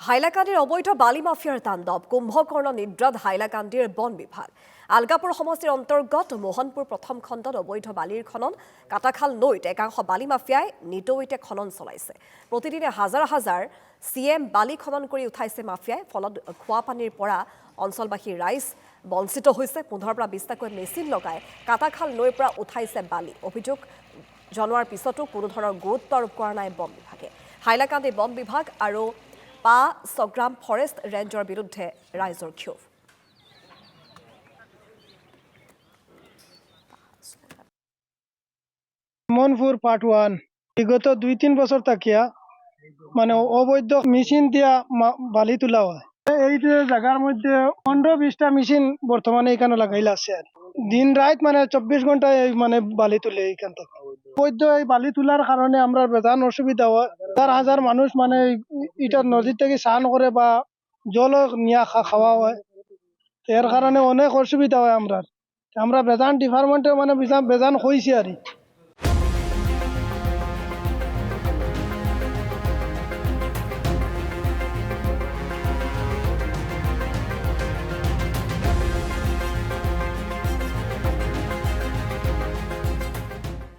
হাইলাকান্দিৰ অবৈধ বালি মাফিয়াৰ তাণ্ডৱ কুম্ভকৰ্ণ নিদ্ৰাত হাইলাকান্দিৰ বন বিভাগ আলগাপুৰ সমষ্টিৰ অন্তৰ্গত মোহনপুৰ প্ৰথম খণ্ডত অবৈধ বালিৰ খনন কাটাখাল নৈত একাংশ বালি মাফিয়াই নিতৌতে খনন চলাইছে প্ৰতিদিনে হাজাৰ হাজাৰ চিএম বালি খনন কৰি উঠাইছে মাফিয়াই ফলত খোৱা পানীৰ পৰা অঞ্চলবাসী ৰাইজ বঞ্চিত হৈছে 15 পৰা 20টাকৈ মেচিন লগাই কাটাখাল নৈৰ পৰা উঠাইছে বালি অভিযোগ জনোৱাৰ পিছতো কোনো ধৰণৰ গুৰুত্ব আৰোপ কৰা নাই বন বিভাগে হাইলাকান্দি বন বিভাগ আৰু পা সগ্ৰাম ফৰেষ্ট ৰেঞ্জৰ বিৰুদ্ধে ৰাইজৰ ক্ষোভ মনপুর পার্ট 1 বিগত 2-3 বছর তাকিয়া মানে অবৈধ মেশিন দিয়া বালি তোলা হয় এই যে জায়গার মধ্যে 15-20টা মেশিন বর্তমানে এখানে লাগাইলা আছে আর দিন রাত মানে 24 ঘন্টায় মানে বালি তুলে এইখান থেকে অবৈধ এই বালি তোলার কারণে আমরা প্রধান অসুবিধা হয় হাজার মানুষ মানে এটা নদী থেকে স্নান করে বা জল নিয়ে খাওয়া হয় এর কারণে অনেক অসুবিধা হয় আমরা প্রধান ডিপার্টমেন্টে মানে বেজান হয়েছে আর